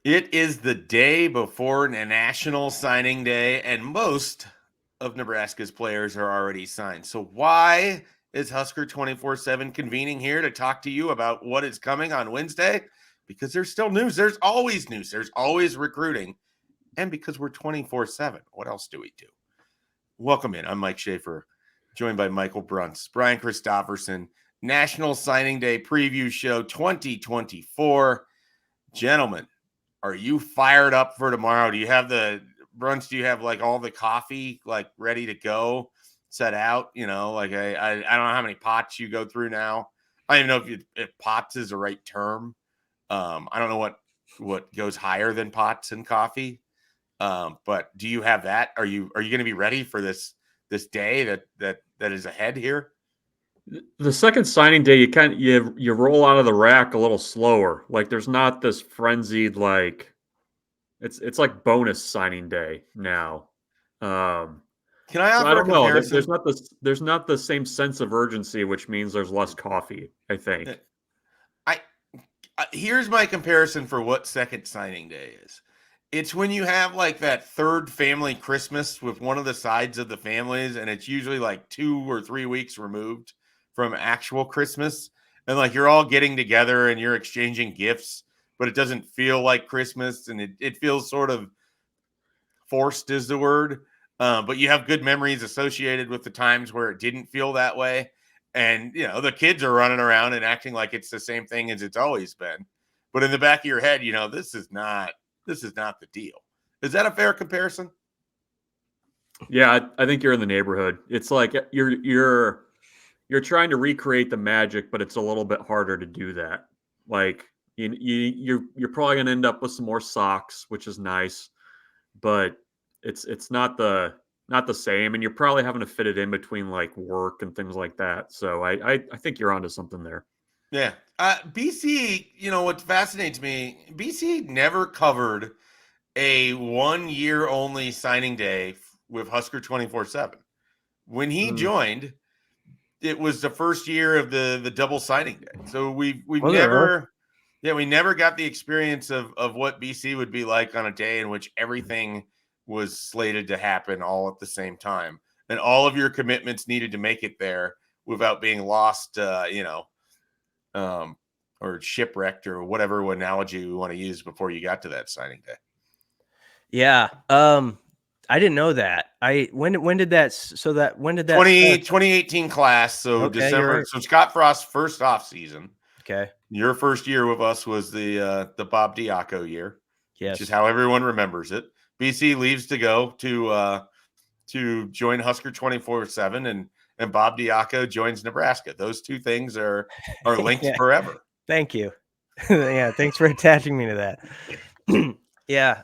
It is the day before National Signing Day, and most of Nebraska's players are already signed. So, why is Husker 24/7 convening here to talk to you about what is coming on Wednesday? Because there's still news. There's always news. There's always recruiting. And because we're 24/7, what else do we do? Welcome in. I'm Mike Schaefer, joined by Michael Bruntz, Brian Christopherson, National Signing Day Preview Show 2024. Gentlemen, are you fired up for tomorrow? Do you have the brunch? Do you have like all the coffee like ready to go, set out? Like I don't know how many pots you go through now. I don't even know if pots is the right term. I don't know what goes higher than pots in coffee. But do you have that? Are you going to be ready for this day that is ahead here? The second signing day, you roll out of the rack a little slower. Like there's not this frenzied it's like bonus signing day now. Um, Can I so I offer a don't know. There's comparison? not the same sense of urgency, which means there's less coffee. I think. I Here's my comparison for what second signing day is. It's when you have like that third family Christmas with one of the sides of the families, and it's usually like 2 or 3 weeks removed from actual Christmas. And like you're all getting together and you're exchanging gifts, but it doesn't feel like Christmas, and it feels sort of forced, is the word. But you have good memories associated with the times where it didn't feel that way. And the kids are running around and acting like it's the same thing as it's always been. But in the back of your head, this is not the deal. Is that a fair comparison? Yeah, I think you're in the neighborhood. It's like you're trying to recreate the magic, but it's a little bit harder to do that. Like you're probably gonna end up with some more socks, which is nice, but it's not the same, and you're probably having to fit it in between like work and things like that. So I think you're onto something there. Yeah. BC, what fascinates me, BC never covered a 1 year only signing day with Husker 24/7. When he Mm. joined, it was the first year of the double signing day. So we've Was it really? we never got the experience of what BC would be like on a day in which everything was slated to happen all at the same time, and all of your commitments needed to make it there without being lost, or shipwrecked, or whatever analogy we want to use before you got to that signing day. Yeah. I didn't know that. When did that 2018 class, so Okay, you're December. right. So Scott Frost's first off season. Okay. Your first year with us was the Bob Diaco year, which is Yes. how everyone remembers it. BC leaves to go to join Husker 24/7, and Bob Diaco joins Nebraska. Those two things are linked Yeah. forever. Thank you. Yeah, thanks for attaching me to that. Yeah.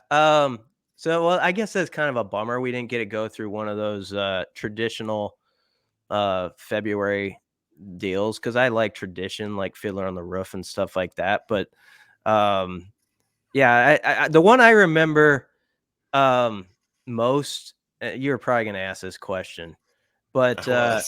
So well, I guess that's kind of a bummer. We didn't get to go through one of those traditional February deals because I like tradition, like Fiddler on the Roof and stuff like that. But yeah, I the one I remember most. You're probably going to ask this question, but all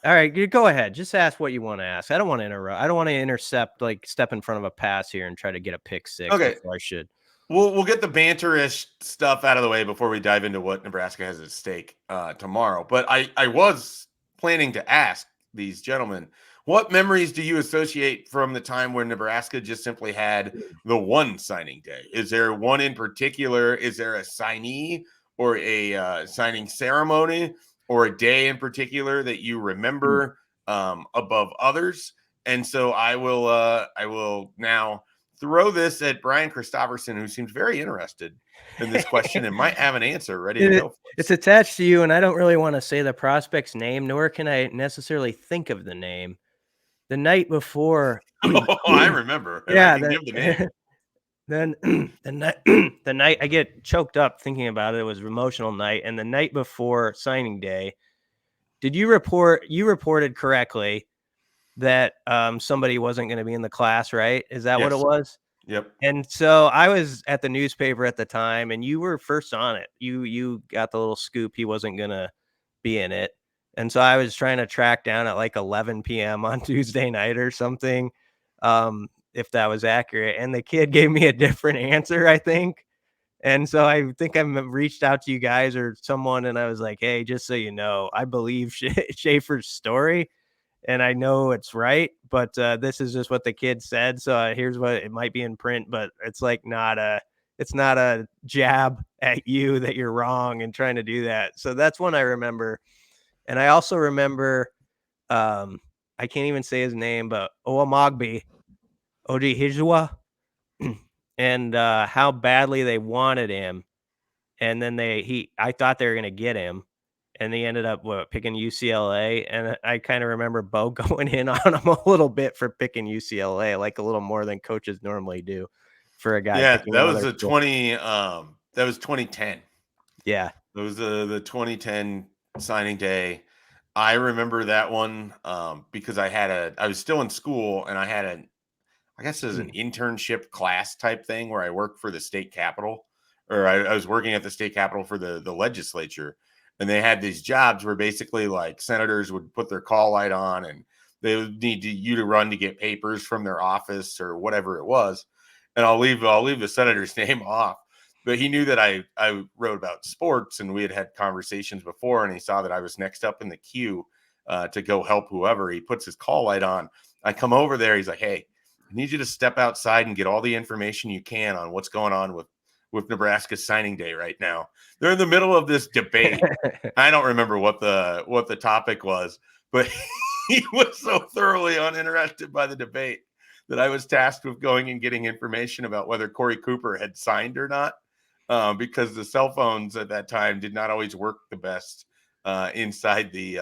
right, you go ahead. Just ask what you want to ask. I don't want to interrupt. I don't want to intercept, like step in front of a pass here and try to get a pick six Okay. before I should. We'll get the banterish stuff out of the way before we dive into what Nebraska has at stake tomorrow. But I was planning to ask these gentlemen, what memories do you associate from the time where Nebraska just simply had the one signing day? Is there one in particular? Is there a signee or a signing ceremony or a day in particular that you remember above others? And so I will now throw this at Brian Christopherson, who seems very interested in this question and might have an answer ready to go for us. It's attached to you, and I don't really want to say the prospect's name, nor can I necessarily think of the name. The night before, Oh, I remember. And yeah, I can give the name. then the night I get choked up thinking about it. It was an emotional night, and the night before signing day, did you report? You reported correctly that somebody wasn't going to be in the class, right? Is that what it Yes. was? Yep. And so I was at the newspaper at the time, and you were first on it. You got the little scoop he wasn't gonna be in it, and so I was trying to track down at like 11 p.m. on Tuesday night or something, if that was accurate. And the kid gave me a different answer, I think. And so I think I reached out to you guys or someone, and I was like, hey, just so you know, I believe Schaefer's story, and I know it's right, but this is just what the kid said. So here's what it might be in print, but it's like it's not a jab at you that you're wrong and trying to do that. So that's one I remember. And I also remember, I can't even say his name, but Owamagbe, Oji Hijua, and how badly they wanted him. And then I thought they were going to get him. And they ended up picking UCLA. And I kind of remember Bo going in on him a little bit for picking UCLA, like a little more than coaches normally do for a guy. Yeah, Picking that was another the school. 2010. Yeah. It was the 2010 signing day. I remember that one because I was still in school and I had I guess it was an internship class type thing where I worked for the state capitol, or I was working at the state capitol for the legislature. And they had these jobs where basically like senators would put their call light on and they would need you to run to get papers from their office or whatever it was. And I'll leave the senator's name off, but he knew that I wrote about sports and we had conversations before, and he saw that I was next up in the queue to go help whoever. He puts his call light on. I come over there. He's like, hey, I need you to step outside and get all the information you can on what's going on with Nebraska's signing day right now. They're in the middle of this debate. I don't remember what the topic was, but he was so thoroughly uninterested by the debate that I was tasked with going and getting information about whether Corey Cooper had signed or not, because the cell phones at that time did not always work the best inside the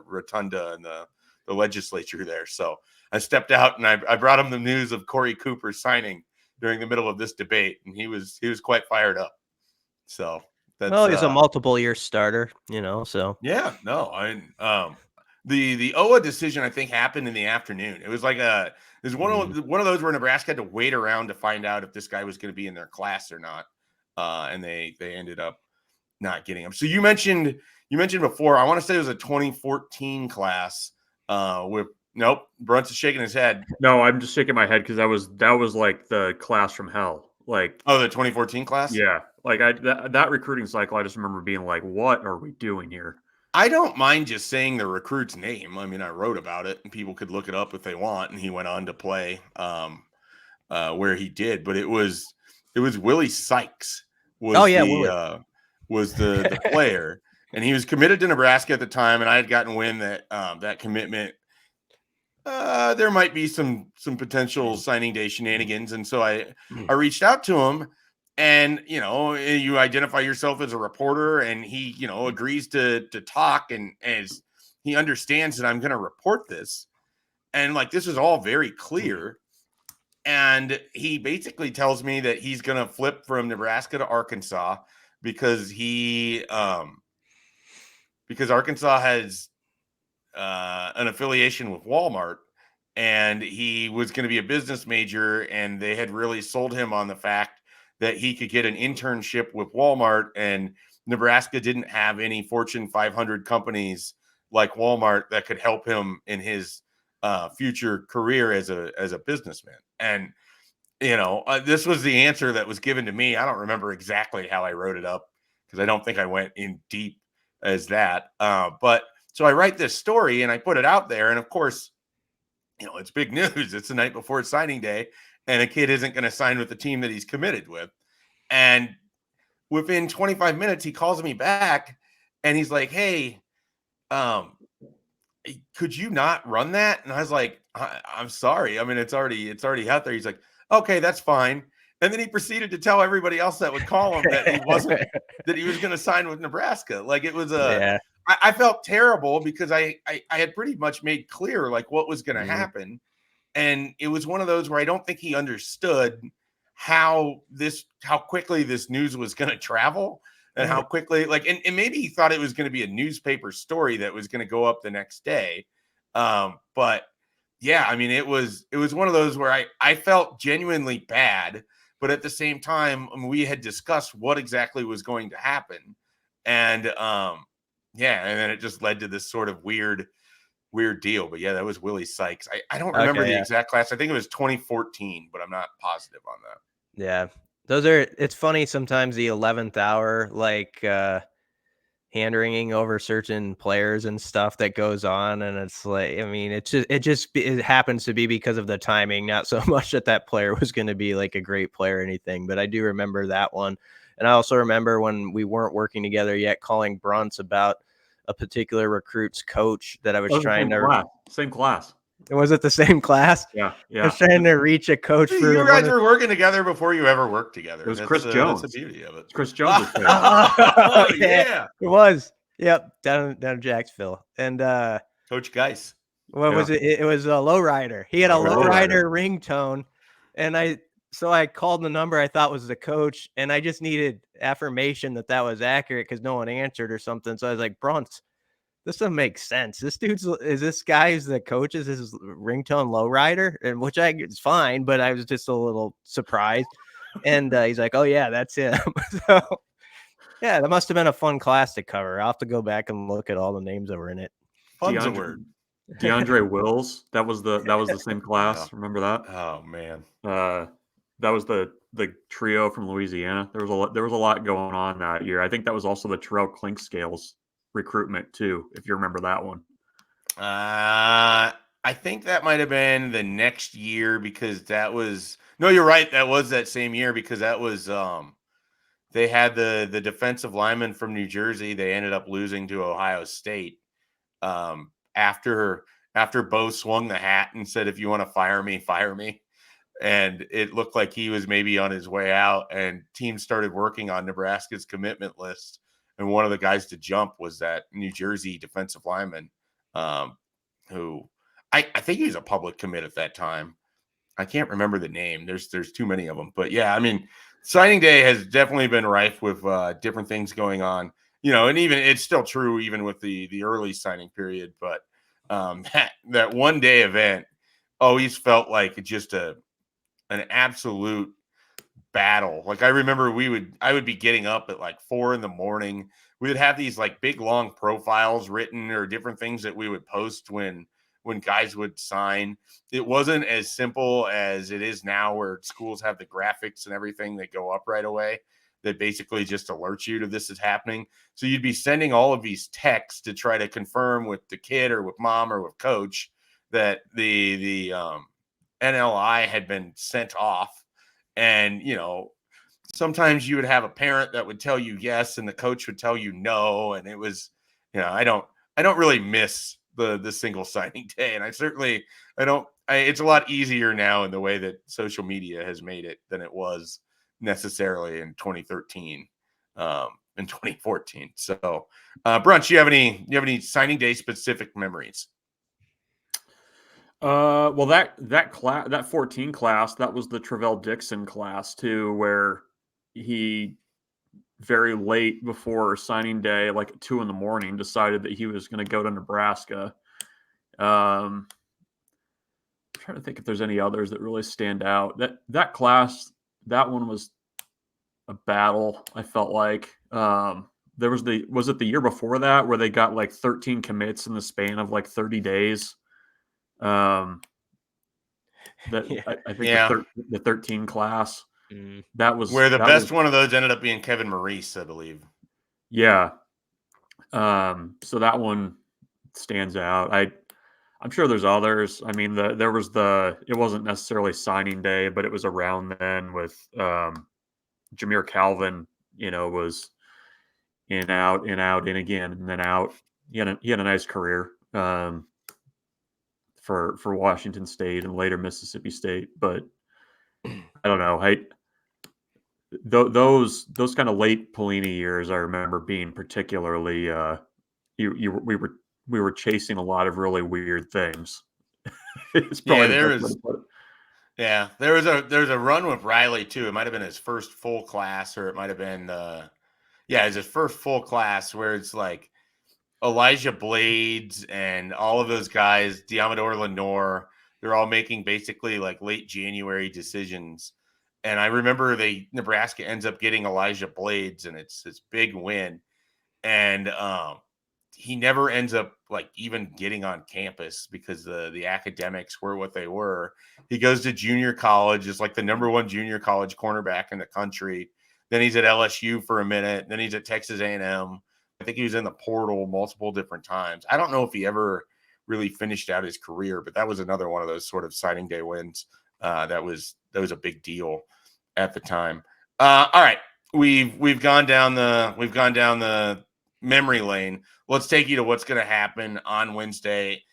rotunda and the legislature there. So I stepped out and I brought him the news of Corey Cooper signing during the middle of this debate, and he was quite fired up. So that's Well, he's a multiple year starter, so yeah, no, the OA decision I think happened in the afternoon. It was like it was one of those where Nebraska had to wait around to find out if this guy was going to be in their class or not, and they ended up not getting him. So you mentioned before, I want to say it was a 2014 class with nope. Bruntz is shaking his head. No, I'm just shaking my head because that was like the class from hell. Like, oh, the 2014 class. Yeah, like that recruiting cycle. I just remember being like, "What are we doing here?" I don't mind just saying the recruit's name. I mean, I wrote about it, and people could look it up if they want. And he went on to play where he did, but it was Willie Sykes was the player, and he was committed to Nebraska at the time. And I had gotten wind that that commitment. There might be some potential signing day shenanigans, and so I reached out to him, and you identify yourself as a reporter, and he agrees to talk, and as he understands that I'm going to report this, and like this is all very clear, and he basically tells me that he's going to flip from Nebraska to Arkansas because because Arkansas has an affiliation with Walmart, and he was going to be a business major, and they had really sold him on the fact that he could get an internship with Walmart, and Nebraska didn't have any Fortune 500 companies like Walmart that could help him in his future career as a businessman. And this was the answer that was given to me. I don't remember exactly how I wrote it up because I don't think I went in deep as that, but so I write this story and I put it out there. And of course, it's big news. It's the night before signing day, and a kid isn't going to sign with the team that he's committed with. And within 25 minutes, he calls me back and he's like, hey, could you not run that? And I was like, I'm sorry. I mean, it's already out there. He's like, okay, that's fine. And then he proceeded to tell everybody else that would call him that he wasn't, that he was going to sign with Nebraska. Like it was I felt terrible because I had pretty much made clear like what was going to happen. And it was one of those where I don't think he understood how quickly this news was going to travel and how quickly and maybe he thought it was going to be a newspaper story that was going to go up the next day. But yeah, I mean, it was one of those where I felt genuinely bad, but at the same time, we had discussed what exactly was going to happen. And, yeah, and then it just led to this sort of weird weird deal. But yeah, that was Willie Sykes. I don't remember Okay, the yeah. exact class. I think it was 2014, but I'm not positive on that. Yeah. It's funny sometimes the 11th hour, like, hand wringing over certain players and stuff that goes on. And it's like, I mean, it happens to be because of the timing, not so much that that player was going to be like a great player or anything, but I do remember that one. And I also remember when we weren't working together yet, calling Bruntz about a particular recruit's coach that I was trying to, Same class. was it the same class? Yeah. I was trying to reach a coach for You guys were working together before you ever worked together. It was Chris Jones. That's the beauty of it. Chris Jones. Oh, yeah. It was. Yep. Down in Jacksonville. And Coach Geis. what was it? It was a lowrider. He had a lowrider ringtone. And I called the number I thought was the coach, and I just needed affirmation that was accurate because no one answered or something. So I was like, Bruntz, this doesn't make sense. This guy who's the coach is his ringtone lowrider, and which it's fine, but I was just a little surprised. And he's like, oh yeah, that's him. So yeah, that must have been a fun class to cover. I'll have to go back and look at all the names that were in it. Fun's a word. DeAndre Wills. That was the same class. Yeah. Remember that? Oh man. That was the trio from Louisiana. There was a lot going on that year. I think that was also the Terrell Clinkscales recruitment too, if you remember that one. I think that might have been the next year because that was no, you're right. That was that same year because that was they had the defensive lineman from New Jersey. They ended up losing to Ohio State after Bo swung the hat and said, if you want to fire me, fire me. And it looked like he was maybe on his way out, and teams started working on Nebraska's commitment list. And one of the guys to jump was that New Jersey defensive lineman, who I think he was a public commit at that time. I can't remember the name. There's too many of them. But yeah, I mean, signing day has definitely been rife with different things going on. And even it's still true even with the early signing period. But that one day event always felt like just an absolute battle. Like I remember I would be getting up at like 4 a.m. We would have these like big long profiles written or different things that we would post when guys would sign. It wasn't as simple as it is now where schools have the graphics and everything that go up right away that basically just alert you to this is happening. So you'd be sending all of these texts to try to confirm with the kid or with mom or with coach that the NLI had been sent off. And, sometimes you would have a parent that would tell you yes, and the coach would tell you no. And it was, I don't really miss the single signing day. And it's a lot easier now in the way that social media has made it than it was necessarily in 2013, in 2014. So Bruntz, you have any signing day specific memories? Well, that 14 class, that was the Travell Dixon class too, where he very late before signing day, like at 2 a.m, decided that he was going to go to Nebraska. I'm trying to think if there's any others that really stand out. That class, that one was a battle. I felt like there was it the year before that where they got like 13 commits in the span of like 30 days. I think the 13 class that was where the best one of those ended up being Kevin Maurice, I believe. Yeah. So that one stands out. I'm sure there's others. I mean, it wasn't necessarily signing day, but it was around then with Jameer Calvin, was in, out, in again, and then out. He had a nice career for Washington State and later Mississippi State, but I don't know. Those kind of late Pelini years, I remember being particularly. We were chasing a lot of really weird things. It's probably there was a run with Riley too. It might have been his first full class, or it might have been it's his first full class where it's like Elijah Blades and all of those guys, Diamador Lenore, they're all making basically like late January decisions. And I remember Nebraska ends up getting Elijah Blades, and it's this big win. And he never ends up like even getting on campus because the academics were what they were. He goes to junior college, is like the number one junior college cornerback in the country. Then he's at LSU for a minute. Then he's at Texas A&M. I think he was in the portal multiple different times. I don't know if he ever really finished out his career, but that was another one of those sort of signing day wins. That was a big deal at the time. All right, we've gone down the memory lane. Let's take you to what's going to happen on Wednesday.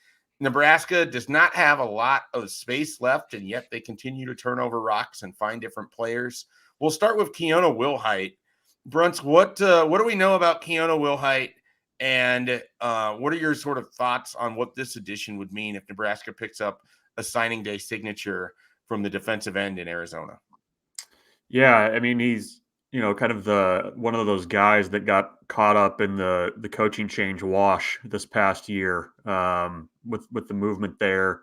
Nebraska does not have a lot of space left, and yet they continue to turn over rocks and find different players. We'll start with Keona Wilhite. Bruntz, what do we know about Keona Wilhite, and what are your sort of thoughts on what this addition would mean if Nebraska picks up a signing day signature from the defensive end in Arizona? Yeah, I mean, he's kind of one of those guys that got caught up in the coaching change wash this past year, with the movement there.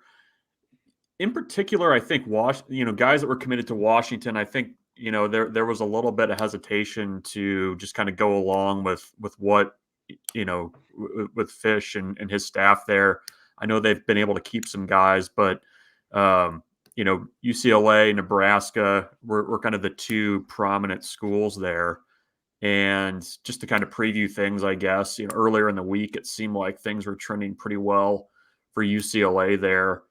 In particular, I think guys that were committed to Washington, I think there was a little bit of hesitation to just kind of go along with what with Fish and his staff there. I know they've been able to keep some guys, but UCLA, Nebraska were kind of the two prominent schools there. And just to kind of preview things, I guess, earlier in the week, it seemed like things were trending pretty well for UCLA there.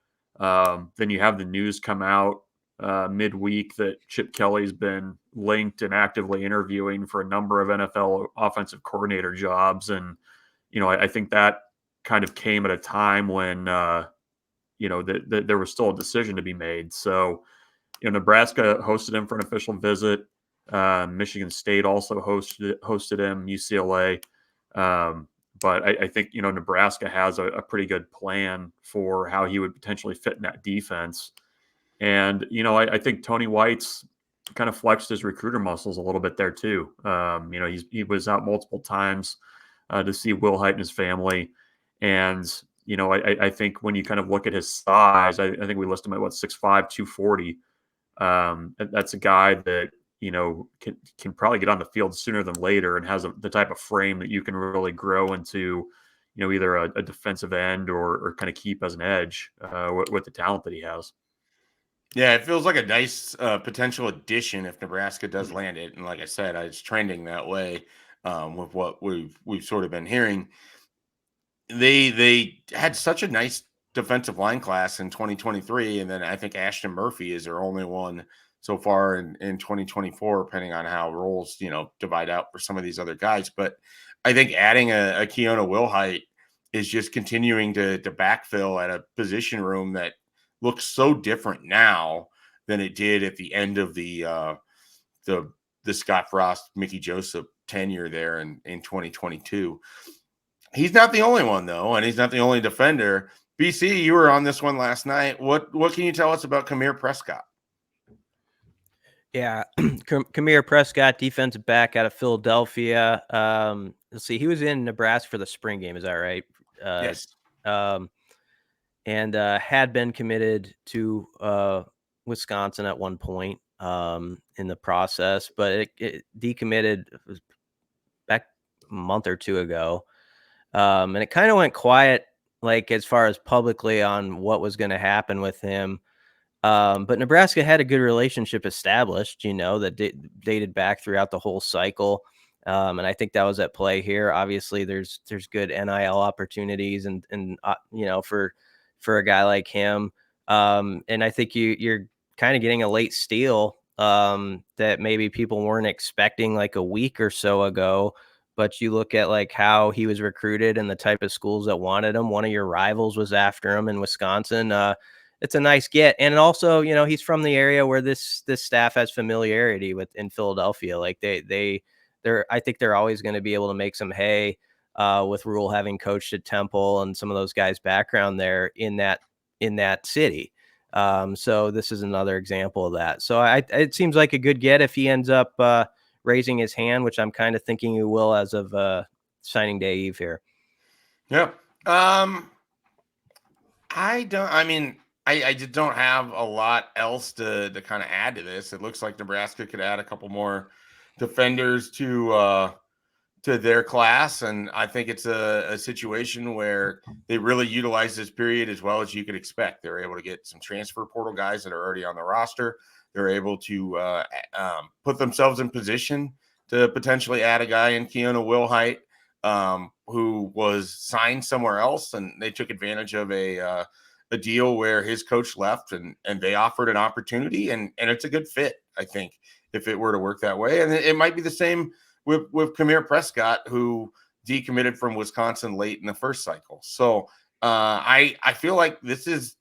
Then you have the news come out midweek that Chip Kelly's been linked and actively interviewing for a number of NFL offensive coordinator jobs. And, I think that kind of came at a time when, there was still a decision to be made. So, Nebraska hosted him for an official visit. Michigan State also hosted him, UCLA. But I think, Nebraska has a pretty good plan for how he would potentially fit in that defense. And, I think Tony White's kind of flexed his recruiter muscles a little bit there too. He was out multiple times to see Wilhite and his family. And, I think when you kind of look at his size, I think we list him at 6'5", 240. That's a guy that, can probably get on the field sooner than later and has the type of frame that you can really grow into, either a defensive end or kind of keep as an edge with the talent that he has. Yeah, it feels like a nice potential addition if Nebraska does land it. And like I said, it's trending that way with what we've sort of been hearing. They had such a nice defensive line class in 2023, and then I think Ashton Murphy is their only one so far in 2024, depending on how roles divide out for some of these other guys. But I think adding a Keona Wilhite is just continuing to backfill at a position room that looks so different now than it did at the end of the Scott Frost, Mickey Joseph tenure there in 2022. He's not the only one, though, and he's not the only defender. BC, you were on this one last night. What can you tell us about Kamir Prescott? Yeah, Kamir Prescott, defensive back out of Philadelphia. Let's see, he was in Nebraska for the spring game. Is that right? Yes. And had been committed to Wisconsin at one point in the process, but it decommitted back a month or two ago. And it kind of went quiet, like as far as publicly on what was going to happen with him. But Nebraska had a good relationship established, that dated back throughout the whole cycle. And I think that was at play here. Obviously there's good NIL opportunities and for a guy like him. And I think you're kind of getting a late steal that maybe people weren't expecting like a week or so ago. But you look at like how he was recruited and the type of schools that wanted him. One of your rivals was after him in Wisconsin. It's a nice get. And also, he's from the area where this staff has familiarity with in Philadelphia. Like I think they're always going to be able to make some hay with Rule having coached at Temple and some of those guys' background there in that city. So this is another example of that. So it seems like a good get if he ends up raising his hand, which I'm kind of thinking he will as of signing day eve here. Yeah. I just don't have a lot else to kind of add to this. It looks like Nebraska could add a couple more defenders to their class, and I think it's a situation where they really utilize this period as well as you could expect. They're able to get some transfer portal guys that are already on the roster. They're able to put themselves in position to potentially add a guy in Keona Wilhite, who was signed somewhere else, and they took advantage of a deal where his coach left, and they offered an opportunity, and it's a good fit, I think, if it were to work that way. And it might be the same with Kamir Prescott, who decommitted from Wisconsin late in the first cycle. So I feel like this is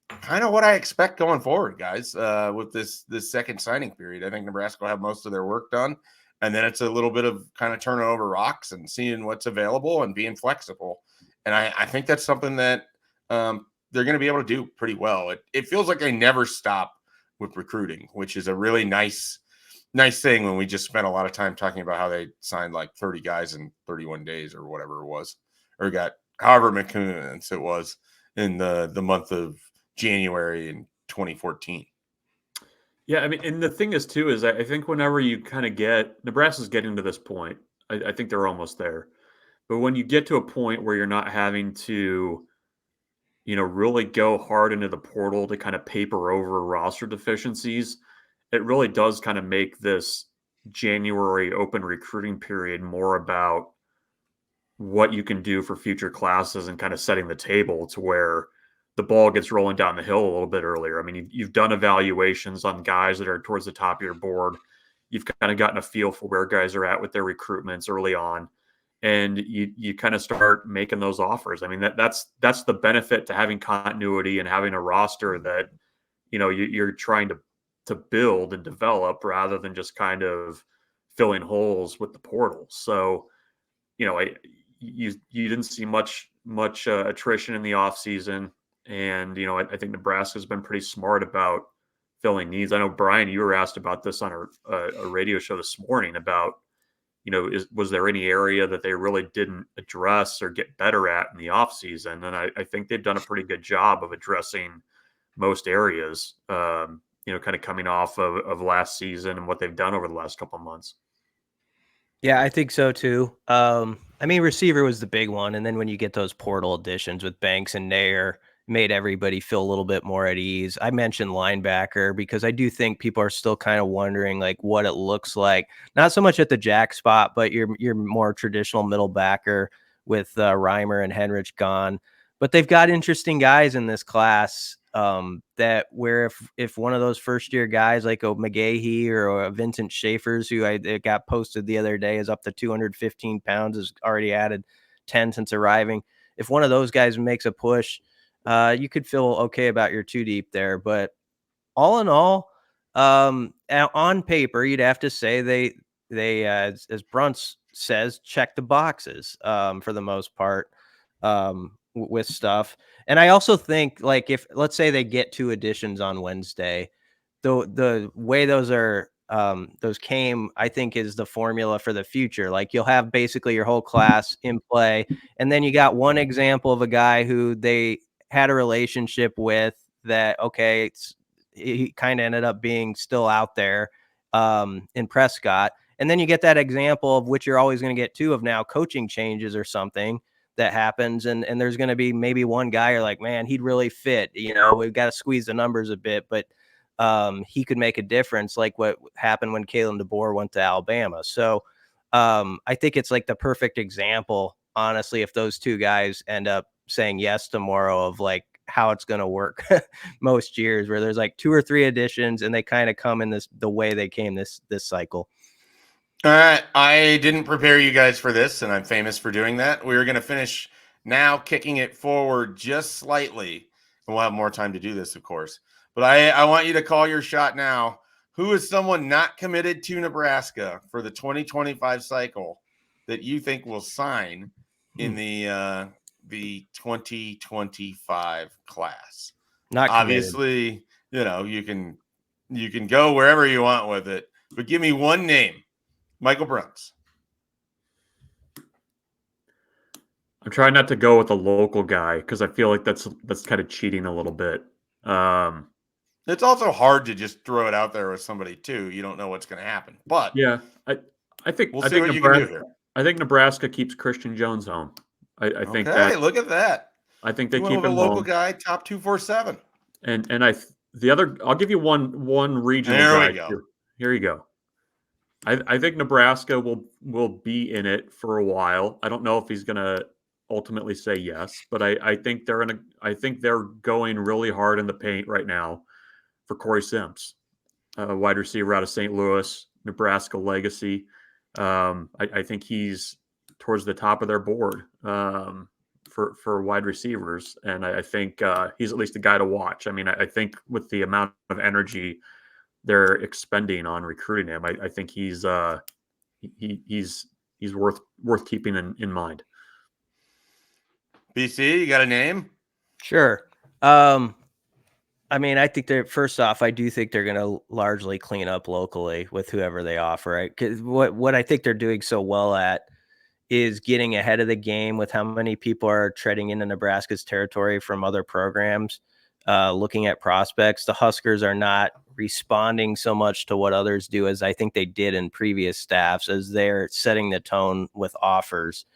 kind of what I expect going forward, guys, with this second signing period. I think Nebraska will have most of their work done, and then it's a little bit of kind of turning over rocks and seeing what's available and being flexible. And I think that's something that they're going to be able to do pretty well. It feels like they never stop with recruiting, which is a really nice thing when we just spent a lot of time talking about how they signed like 30 guys in 31 days or whatever it was, or got however many commitments it was in the month of January in 2014. Yeah, I mean, and the thing is too is I think whenever you kind of get Nebraska's getting to this point, I think they're almost there. But when you get to a point where you're not having to, really go hard into the portal to kind of paper over roster deficiencies, it really does kind of make this January open recruiting period more about what you can do for future classes and kind of setting the table to where the ball gets rolling down the hill a little bit earlier. I mean, you've done evaluations on guys that are towards the top of your board. You've kind of gotten a feel for where guys are at with their recruitments early on, and you kind of start making those offers. I mean, that's the benefit to having continuity and having a roster that you're trying to build and develop rather than just kind of filling holes with the portal. So, you didn't see much attrition in the offseason. And, I think Nebraska's been pretty smart about filling needs. I know, Brian, you were asked about this on a radio show this morning about, was there any area that they really didn't address or get better at in the offseason? And I think they've done a pretty good job of addressing most areas, kind of coming off of last season and what they've done over the last couple of months. Yeah, I think so too. I mean, receiver was the big one, and then when you get those portal additions with Banks and Nair, made everybody feel a little bit more at ease. I mentioned linebacker because I do think people are still kind of wondering like what it looks like. Not so much at the jack spot, but your more traditional middle backer with Reimer and Henrich gone. But they've got interesting guys in this class that where if one of those first year guys like a McGahee or a Vincent Schaefer's, who it got posted the other day, is up to 215 pounds, has already added 10 since arriving. If one of those guys makes a push, you could feel okay about your two deep there. But all in all, on paper, you'd have to say they as Bruntz says, check the boxes for the most part with stuff. And I also think, like, if let's say they get 2 additions on Wednesday, the way those came, I think, is the formula for the future. Like, you'll have basically your whole class in play, and then you got one example of a guy who they had a relationship with that, okay, he kind of ended up being still out there in Prescott. And then you get that example of which you're always going to get 2 of now, coaching changes or something that happens. And there's going to be maybe one guy you're like, man, he'd really fit, we've got to squeeze the numbers a bit, but he could make a difference, like what happened when Kalen DeBoer went to Alabama. So I think it's like the perfect example, honestly, if those 2 guys end up saying yes tomorrow, of like how it's going to work most years, where there's like 2 or 3 additions and they kind of come in the way they came this cycle. All right. I didn't prepare you guys for this, and I'm famous for doing that. We're going to finish now, kicking it forward just slightly. And we'll have more time to do this, of course. But I want you to call your shot now. Who is someone not committed to Nebraska for the 2025 cycle that you think will sign in the 2025 class? Not obviously, you can go wherever you want with it, but give me one name. Michael Bruntz. I'm trying not to go with a local guy because I feel like that's kind of cheating a little bit. It's also hard to just throw it out there with somebody too. You don't know what's going to happen. But yeah, I think we'll see what you can do here. I think Nebraska keeps Christian Jones home. I think Okay, that look at that. I think they You went keep with a him local home. guy, top 247. And the other, I'll give you one regional There we guy. go. Here you go. I think Nebraska will be in it for a while. I don't know if he's going to ultimately say yes, but I think they're going really hard in the paint right now for Corey Sims, wide receiver out of St. Louis, Nebraska legacy. I think he's towards the top of their board for wide receivers, and I think he's at least a guy to watch. I mean, I think with the amount of energy they're expending on recruiting him, I think he's worth keeping in mind. BC, you got a name? Sure. I mean, I think first off, I do think they're going to largely clean up locally with whoever they offer. Right? Because what I think they're doing so well at is getting ahead of the game with how many people are treading into Nebraska's territory from other programs, looking at prospects. The Huskers are not responding so much to what others do as I think they did in previous staffs, as they're setting the tone with offers.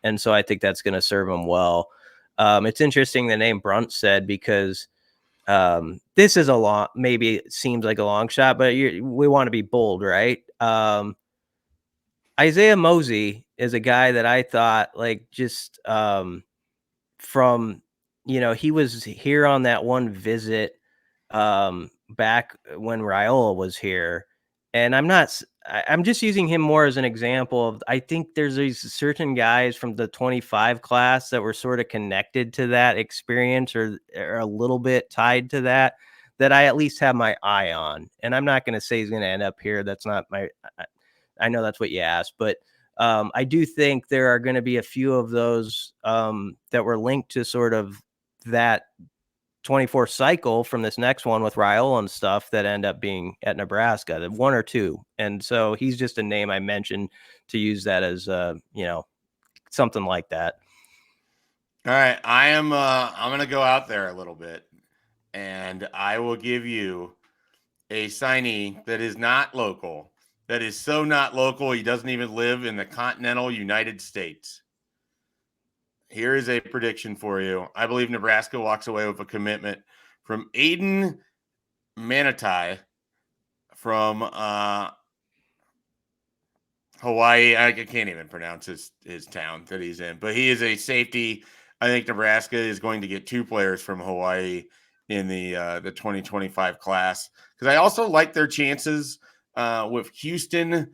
And so I think that's going to serve them well. It's interesting the name Bruntz said, because this is maybe it seems like a long shot, but we want to be bold, right? Isaiah Mosey is a guy that I thought, like, just from, he was here on that one visit back when Raiola was here. And I'm just using him more as an example of, I think there's these certain guys from the 25 class that were sort of connected to that experience or a little bit tied to that I at least have my eye on. And I'm not going to say he's going to end up here. That's not I know that's what you asked, but I do think there are going to be a few of those that were linked to sort of that 24 cycle from this next one with Raiola and stuff that end up being at Nebraska, the one or two. And so he's just a name I mentioned to use that as, something like that. All right. I'm going to go out there a little bit, and I will give you a signee that is not local, that is so not local he doesn't even live in the continental United States. Here is a prediction for you. I believe Nebraska walks away with a commitment from Aiden Manitai from Hawaii. I can't even pronounce his town that he's in, but he is a safety. I think Nebraska is going to get 2 players from Hawaii in the 2025 class, because I also like their chances with Houston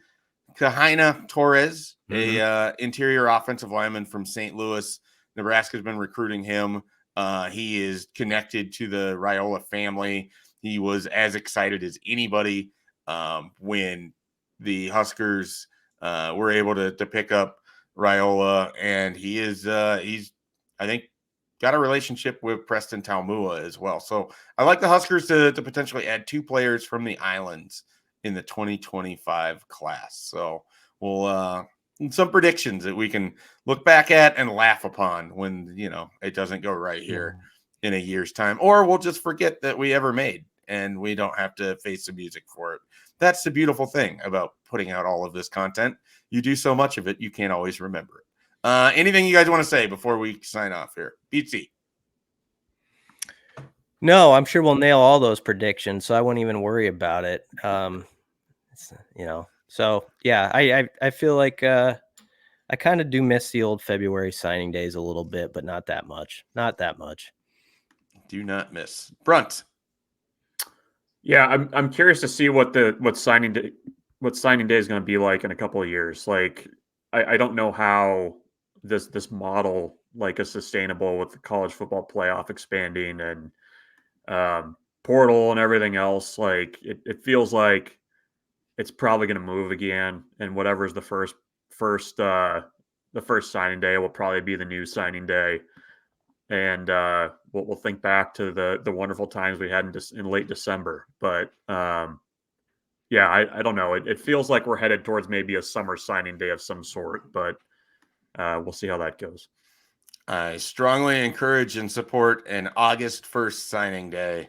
Kahina Torres, a interior offensive lineman from St. Louis. Nebraska's been recruiting him. He is connected to the Raiola family. He was as excited as anybody when the Huskers were able to pick up Raiola, and he's I think got a relationship with Preston Taumua as well. So I like the Huskers to potentially add 2 players from the islands in the 2025 class. So we'll some predictions that we can look back at and laugh upon when it doesn't go right here in a year's time, or we'll just forget that we ever made and we don't have to face the music for it. That's the beautiful thing about putting out all of this content. You do so much of it, you can't always remember it. Anything you guys want to say before we sign off here? BC. No, I'm sure we'll nail all those predictions, so I won't even worry about it. So yeah, I feel like I kind of do miss the old February signing days a little bit, but not that much. Not that much. Do not miss. Bruntz. Yeah, I'm curious to see what signing day is going to be like in a couple of years. Like, I don't know how this model like is sustainable with the college football playoff expanding and portal and everything else. Like, it feels like it's probably going to move again, and whatever's the first signing day will probably be the new signing day. And we'll think back to the wonderful times we had in late December. But yeah, I don't know. It feels like we're headed towards maybe a summer signing day of some sort, but we'll see how that goes. I strongly encourage and support an August 1st signing day,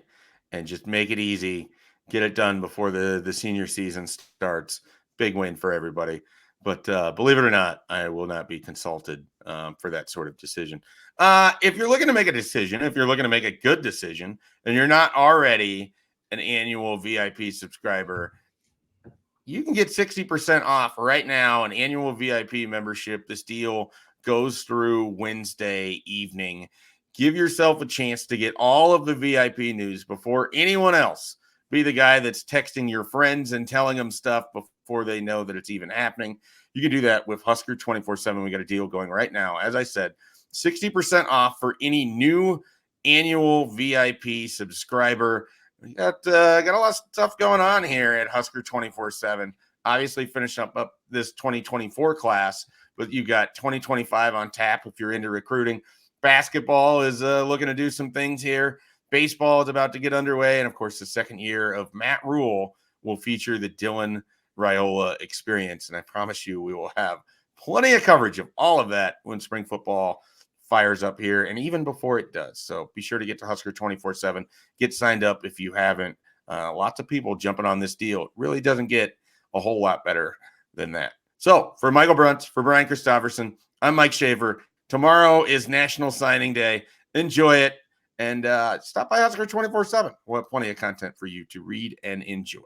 and just make it easy. Get it done before the senior season starts. Big win for everybody. But believe it or not, I will not be consulted for that sort of decision. If you're looking to make a decision, if you're looking to make a good decision, and you're not already an annual VIP subscriber, you can get 60% off right now, an annual VIP membership. This deal goes through Wednesday evening. Give yourself a chance to get all of the VIP news before anyone else. Be the guy that's texting your friends and telling them stuff before they know that it's even happening. You can do that with Husker247. We got a deal going right now. As I said, 60% off for any new annual VIP subscriber. We got a lot of stuff going on here at Husker247. Obviously, finish up this 2024 class, but you got 2025 on tap if you're into recruiting. Basketball is looking to do some things here. Baseball is about to get underway. And, of course, the second year of Matt Rule will feature the Dylan Raiola experience. And I promise you we will have plenty of coverage of all of that when spring football fires up here and even before it does. So be sure to get to Husker247. Get signed up if you haven't. Lots of people jumping on this deal. It really doesn't get a whole lot better than that. So for Michael Bruntz, for Brian Christopherson, I'm Mike Schaefer. Tomorrow is National Signing Day. Enjoy it. And stop by Husker247. We'll have plenty of content for you to read and enjoy.